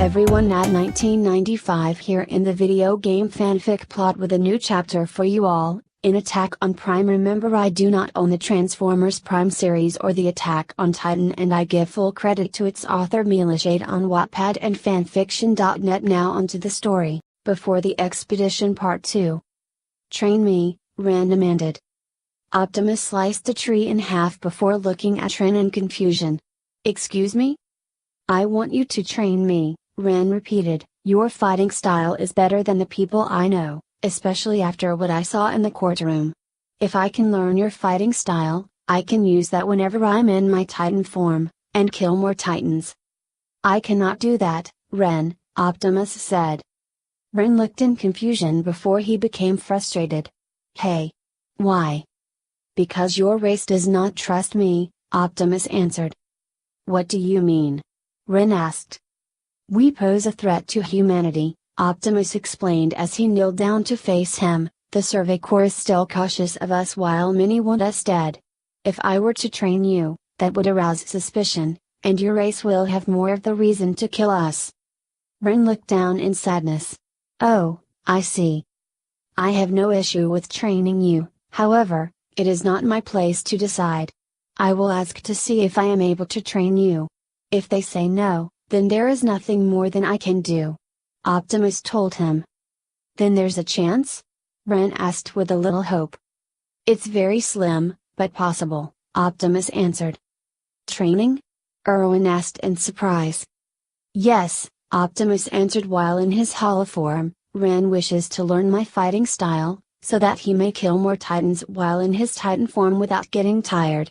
everyone, at 1995 here in the video game fanfic plot with a new chapter for you all. In Attack on Prime, remember, I do not own the Transformers Prime series or the Attack on Titan, and I give full credit to its author melishade on Wattpad and fanfiction.net. Now onto the story. Before the expedition part 2. Train me, Ren demanded. Optimus sliced the tree in half before looking at Ren in confusion. Excuse me? I want you to train me, Ren repeated. Your fighting style is better than the people I know, especially after what I saw in the courtroom. If I can learn your fighting style, I can use that whenever I'm in my Titan form, and kill more Titans. I cannot do that, Ren, Optimus said. Ren looked in confusion before he became frustrated. Hey. Why? Because your race does not trust me, Optimus answered. What do you mean? Ren asked. We pose a threat to humanity, Optimus explained as he kneeled down to face him. The Survey Corps is still cautious of us while many want us dead. If I were to train you, that would arouse suspicion, and your race will have more of the reason to kill us. Ren looked down in sadness. Oh, I see. I have no issue with training you, however, it is not my place to decide. I will ask to see if I am able to train you. If they say no, then there is nothing more than I can do. Optimus told him. Then there's a chance? Ren asked with a little hope. It's very slim, but possible, Optimus answered. Training? Erwin asked in surprise. Yes, Optimus answered. While in his hollow form, Ren wishes to learn my fighting style, so that he may kill more Titans while in his Titan form without getting tired.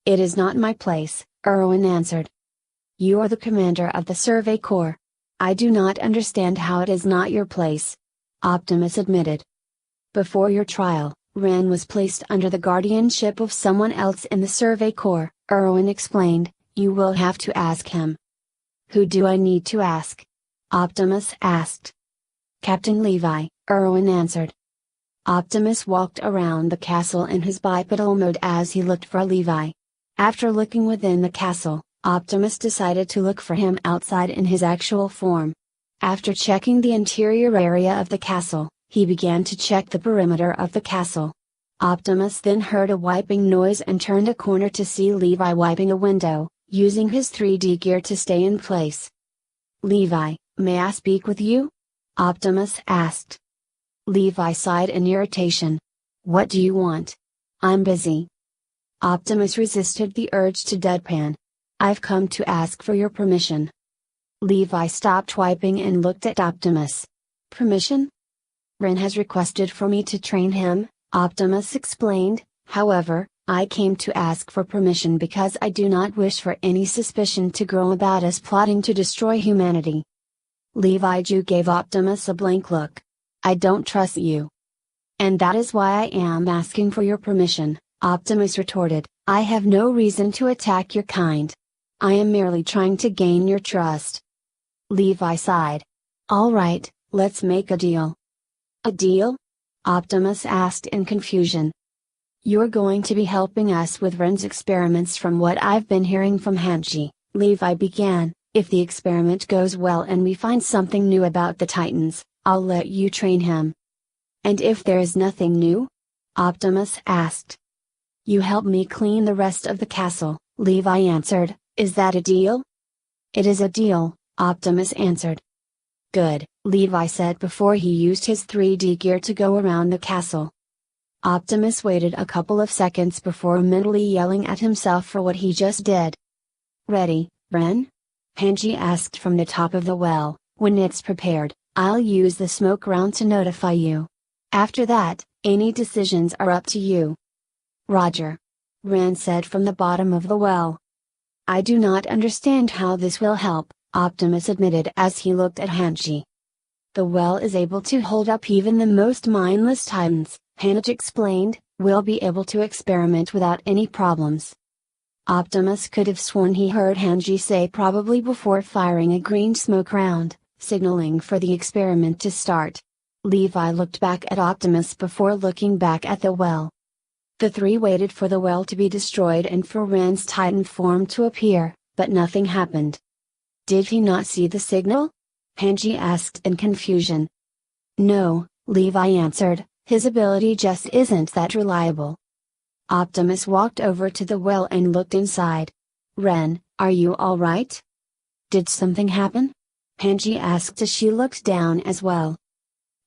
It is not my place, Erwin answered. You are the commander of the Survey Corps. I do not understand how it is not your place, Optimus admitted. Before your trial, Ren was placed under the guardianship of someone else in the Survey Corps, Erwin explained. You will have to ask him. Who do I need to ask? Optimus asked. Captain Levi, Erwin answered. Optimus walked around the castle in his bipedal mode as he looked for Levi. After looking within the castle, Optimus decided to look for him outside in his actual form. After checking the interior area of the castle, he began to check the perimeter of the castle. Optimus then heard a wiping noise and turned a corner to see Levi wiping a window, using his 3D gear to stay in place. Levi, may I speak with you? Optimus asked. Levi sighed in irritation. What do you want? I'm busy. Optimus resisted the urge to deadpan. I've come to ask for your permission. Levi stopped wiping and looked at Optimus. Permission? Ren has requested for me to train him, Optimus explained. However, I came to ask for permission because I do not wish for any suspicion to grow about us plotting to destroy humanity. Levi Jew gave Optimus a blank look. I don't trust you. And that is why I am asking for your permission, Optimus retorted. I have no reason to attack your kind. I am merely trying to gain your trust. Levi sighed. All right, let's make a deal. A deal? Optimus asked in confusion. You're going to be helping us with Ren's experiments from what I've been hearing from Hanji, Levi began. If the experiment goes well and we find something new about the Titans, I'll let you train him. And if there is nothing new? Optimus asked. You help me clean the rest of the castle, Levi answered. Is that a deal? It is a deal, Optimus answered. Good, Levi said before he used his 3D gear to go around the castle. Optimus waited a couple of seconds before mentally yelling at himself for what he just did. Ready, Ren? Hanji asked from the top of the well. When it's prepared, I'll use the smoke round to notify you. After that, any decisions are up to you. Roger. Ren said from the bottom of the well. I do not understand how this will help, Optimus admitted as he looked at Hanji. The well is able to hold up even the most mindless Titans, Hanji explained. We'll be able to experiment without any problems. Optimus could have sworn he heard Hanji say probably before firing a green smoke round, signaling for the experiment to start. Levi looked back at Optimus before looking back at the well. The three waited for the well to be destroyed and for Ren's Titan form to appear, but nothing happened. Did he not see the signal? Hanji asked in confusion. No, Levi answered, his ability just isn't that reliable. Optimus walked over to the well and looked inside. Ren, are you alright? Did something happen? Hanji asked as she looked down as well.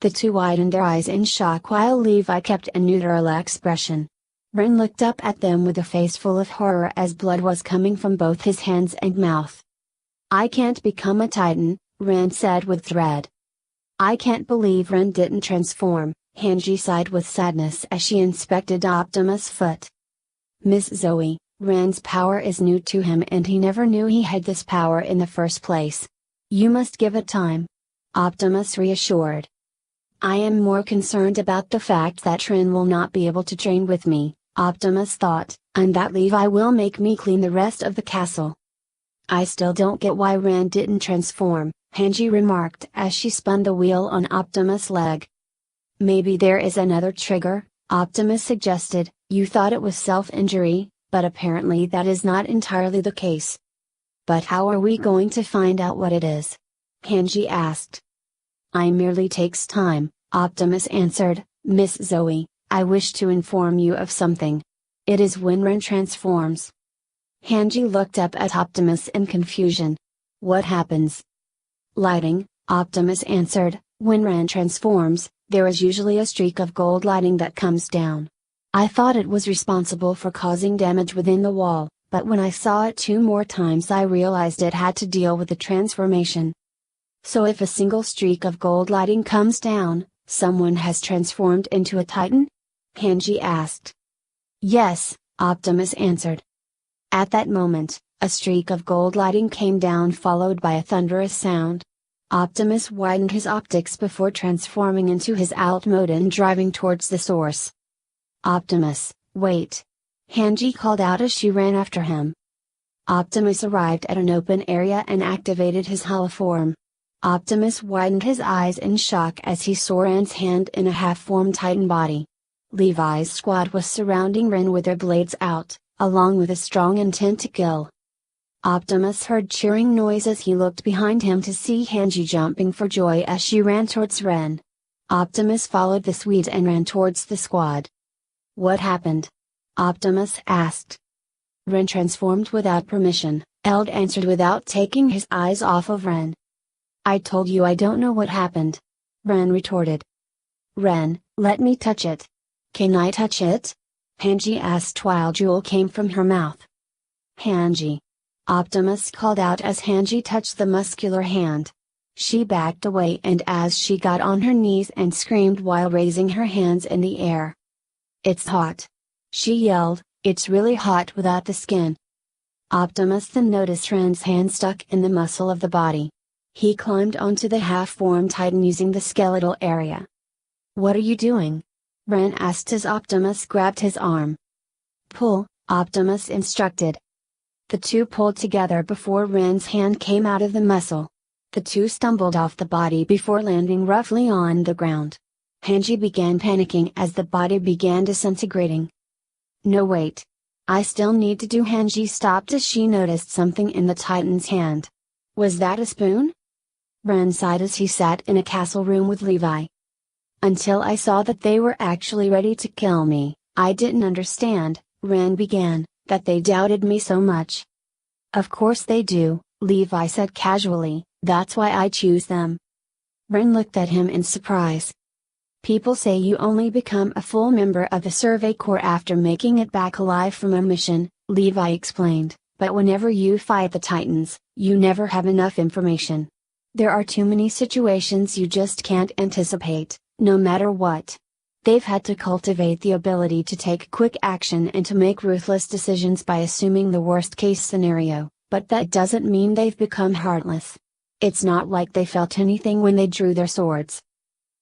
The two widened their eyes in shock while Levi kept a neutral expression. Ren looked up at them with a face full of horror as blood was coming from both his hands and mouth. I can't become a Titan, Ren said with dread. I can't believe Ren didn't transform, Hanji sighed with sadness as she inspected Optimus' foot. Miss Zoe, Ren's power is new to him and he never knew he had this power in the first place. You must give it time. Optimus reassured. I am more concerned about the fact that Ren will not be able to train with me, Optimus thought, and that Levi will make me clean the rest of the castle. I still don't get why Ren didn't transform, Hanji remarked as she spun the wheel on Optimus' leg. Maybe there is another trigger, Optimus suggested. You thought it was self-injury, but apparently that is not entirely the case. But how are we going to find out what it is? Hanji asked. It merely takes time, Optimus answered. Miss Zoe, I wish to inform you of something. It is when Ren transforms. Hanji looked up at Optimus in confusion. What happens? Lighting, Optimus answered. When Ren transforms, there is usually a streak of gold lighting that comes down. I thought it was responsible for causing damage within the wall, but when I saw it 2 more times I realized it had to deal with the transformation. So if a single streak of gold lighting comes down, someone has transformed into a Titan? Hanji asked. Yes, Optimus answered. At that moment, a streak of gold lighting came down followed by a thunderous sound. Optimus widened his optics before transforming into his alt mode and driving towards the source. Optimus, wait! Hanji called out as she ran after him. Optimus arrived at an open area and activated his holoform. Optimus widened his eyes in shock as he saw Ren's hand in a half-formed Titan body. Levi's squad was surrounding Ren with their blades out, along with a strong intent to kill. Optimus heard cheering noise as he looked behind him to see Hanji jumping for joy as she ran towards Ren. Optimus followed the Swede and ran towards the squad. What happened? Optimus asked. Ren transformed without permission, Eld answered without taking his eyes off of Ren. I told you I don't know what happened. Ren retorted. Ren, let me touch it. Can I touch it? Hanji asked while Jewel came from her mouth. Hanji. Optimus called out as Hanji touched the muscular hand. She backed away and as she got on her knees and screamed while raising her hands in the air. It's hot. She yelled, it's really hot without the skin. Optimus then noticed Ren's hand stuck in the muscle of the body. He climbed onto the half-formed Titan using the skeletal area. What are you doing? Ren asked as Optimus grabbed his arm. Pull, Optimus instructed. The two pulled together before Ren's hand came out of the muscle. The two stumbled off the body before landing roughly on the ground. Hanji began panicking as the body began disintegrating. No wait. I still need to do. Hanji stopped as she noticed something in the Titan's hand. Was that a spoon? Ren sighed as he sat in a castle room with Levi. Until I saw that they were actually ready to kill me, I didn't understand, Ren began, that they doubted me so much. Of course they do, Levi said casually, that's why I choose them. Ren looked at him in surprise. People say you only become a full member of the Survey Corps after making it back alive from a mission, Levi explained, but whenever you fight the Titans, you never have enough information. There are too many situations you just can't anticipate, no matter what. They've had to cultivate the ability to take quick action and to make ruthless decisions by assuming the worst-case scenario, but that doesn't mean they've become heartless. It's not like they felt anything when they drew their swords.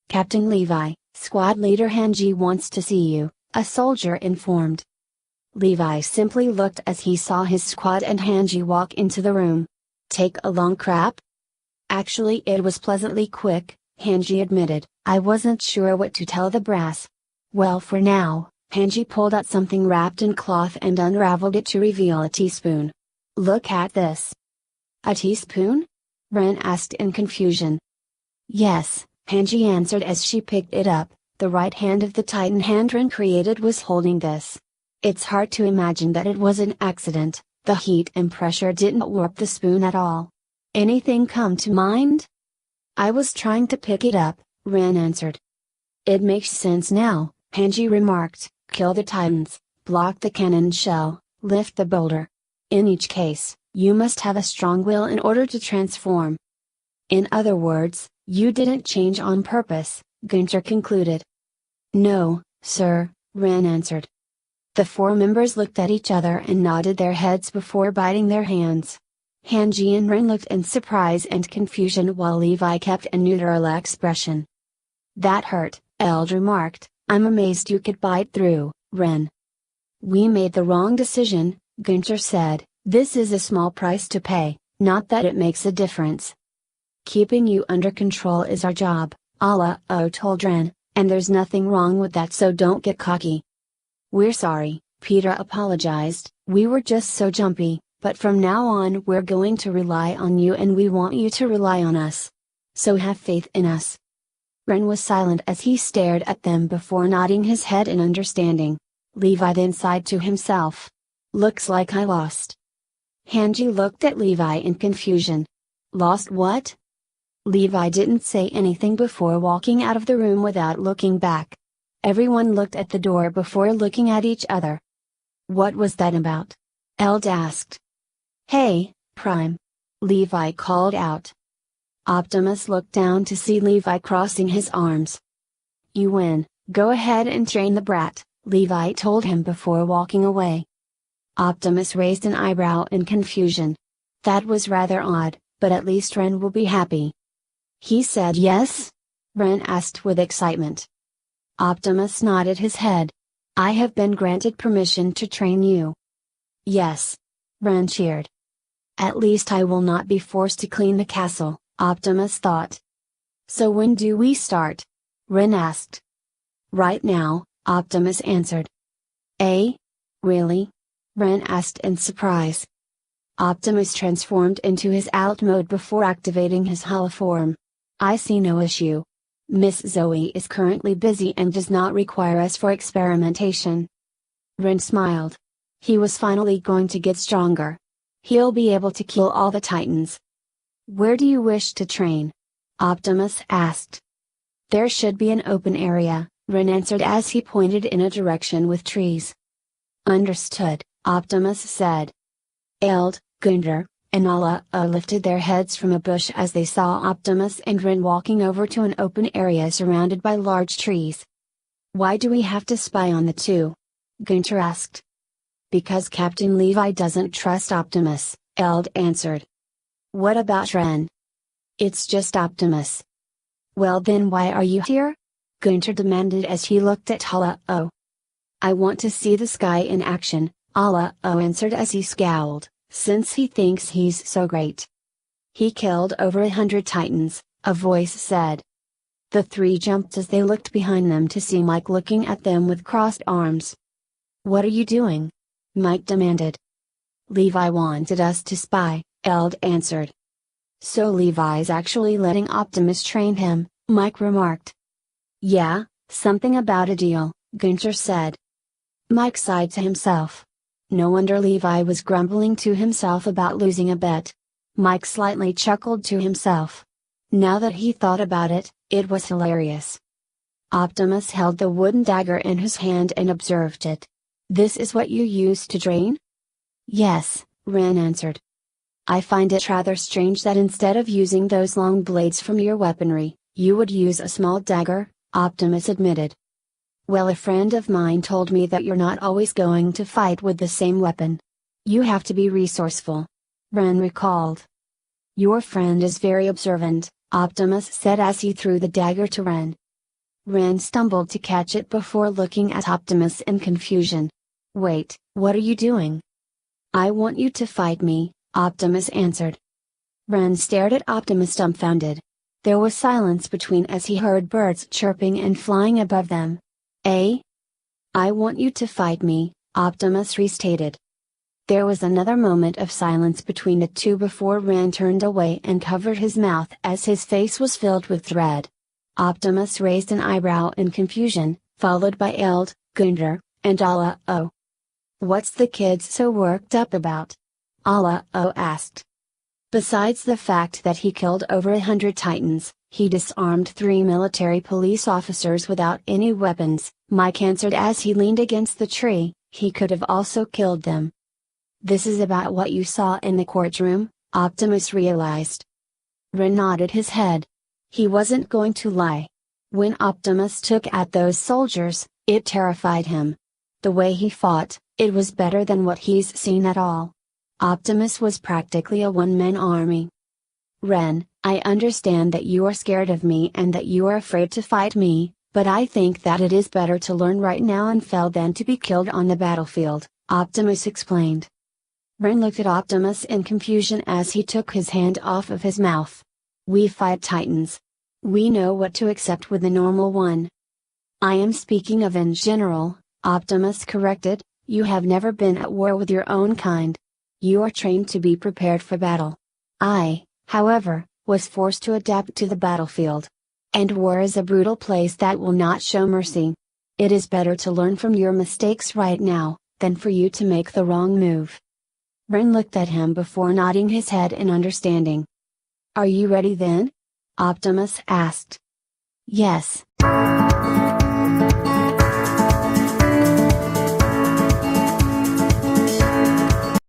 Captain Levi, squad leader Hanji wants to see you, a soldier informed. Levi simply looked as he saw his squad and Hanji walk into the room. Take a long crap? Actually it was pleasantly quick, Hanji admitted. I wasn't sure what to tell the brass. Well, for now, Hanji pulled out something wrapped in cloth and unraveled it to reveal a teaspoon. Look at this. A teaspoon? Ren asked in confusion. Yes, Hanji answered as she picked it up. The right hand of the Titan hand Ren created was holding this. It's hard to imagine that it was an accident. The heat and pressure didn't warp the spoon at all. Anything come to mind? I was trying to pick it up, Ren answered. It makes sense now, Hanji remarked. Kill the Titans, block the cannon shell, lift the boulder. In each case, you must have a strong will in order to transform. In other words, you didn't change on purpose, Gunter concluded. No, sir, Ren answered. The four members looked at each other and nodded their heads before biting their hands. Hanji and Ren looked in surprise and confusion while Levi kept a neutral expression. That hurt, Eld remarked. I'm amazed you could bite through, Ren. We made the wrong decision, Gunter said. This is a small price to pay, not that it makes a difference. Keeping you under control is our job, Allah-O told Ren, and there's nothing wrong with that, so don't get cocky. We're sorry, Peter apologized. We were just so jumpy, but from now on we're going to rely on you and we want you to rely on us. So have faith in us. Ren was silent as he stared at them before nodding his head in understanding. Levi then sighed to himself. Looks like I lost. Hanji looked at Levi in confusion. Lost what? Levi didn't say anything before walking out of the room without looking back. Everyone looked at the door before looking at each other. What was that about? Eld asked. Hey, Prime. Levi called out. Optimus looked down to see Levi crossing his arms. You win, go ahead and train the brat, Levi told him before walking away. Optimus raised an eyebrow in confusion. That was rather odd, but at least Ren will be happy. He said yes? Ren asked with excitement. Optimus nodded his head. I have been granted permission to train you. Yes. Ren cheered. At least I will not be forced to clean the castle, Optimus thought. So when do we start? Ren asked. Right now, Optimus answered. Eh? Really? Ren asked in surprise. Optimus transformed into his alt mode before activating his holoform. I see no issue. Miss Zoe is currently busy and does not require us for experimentation. Ren smiled. He was finally going to get stronger. He'll be able to kill all the Titans. Where do you wish to train? Optimus asked. There should be an open area, Ren answered as he pointed in a direction with trees. Understood, Optimus said. Eld, Gunter, and Allah-O lifted their heads from a bush as they saw Optimus and Ren walking over to an open area surrounded by large trees. Why do we have to spy on the two? Gunter asked. Because Captain Levi doesn't trust Optimus, Eld answered. What about Ren? It's just Optimus. Well then why are you here? Gunter demanded as he looked at Allah-O. I want to see the sky in action, Allah-O answered as he scowled. Since he thinks he's so great. He killed over 100 Titans, a voice said. The three jumped as they looked behind them to see Mike looking at them with crossed arms. What are you doing? Mike demanded. Levi wanted us to spy, Eld answered. So Levi's actually letting Optimus train him, Mike remarked. Yeah, something about a deal, Gunter said. Mike sighed to himself. No wonder Levi was grumbling to himself about losing a bet. Mike slightly chuckled to himself. Now that he thought about it, it was hilarious. Optimus held the wooden dagger in his hand and observed it. This is what you use to drain? Yes, Ren answered. I find it rather strange that instead of using those long blades from your weaponry, you would use a small dagger, Optimus admitted. Well, a friend of mine told me that you're not always going to fight with the same weapon. You have to be resourceful. Ren recalled. Your friend is very observant, Optimus said as he threw the dagger to Ren. Ren stumbled to catch it before looking at Optimus in confusion. Wait, what are you doing? I want you to fight me, Optimus answered. Ren stared at Optimus dumbfounded. There was silence between as he heard birds chirping and flying above them. Eh? I want you to fight me, Optimus restated. There was another moment of silence between the two before Ren turned away and covered his mouth as his face was filled with dread. Optimus raised an eyebrow in confusion, followed by Eld, Gunder, and Allah-O. "What's the kids so worked up about?" Allah-O asked. Besides the fact that he killed over 100 Titans, he disarmed 3 military police officers without any weapons, Mike answered as he leaned against the tree. He could have also killed them. "This is about what you saw in the courtroom," Optimus realized. Ren nodded his head. He wasn't going to lie. When Optimus took at those soldiers, it terrified him. The way he fought, it was better than what he's seen at all. Optimus was practically a one-man army. "Ren, I understand that you are scared of me and that you are afraid to fight me, but I think that it is better to learn right now and fail than to be killed on the battlefield," Optimus explained. Ren looked at Optimus in confusion as he took his hand off of his mouth. "We fight Titans. We know what to accept with a normal one." "I am speaking of in general," Optimus corrected. "You have never been at war with your own kind. You are trained to be prepared for battle. I, however, was forced to adapt to the battlefield. And war is a brutal place that will not show mercy. It is better to learn from your mistakes right now, than for you to make the wrong move." Ren looked at him before nodding his head in understanding. "Are you ready then?" Optimus asked. "Yes."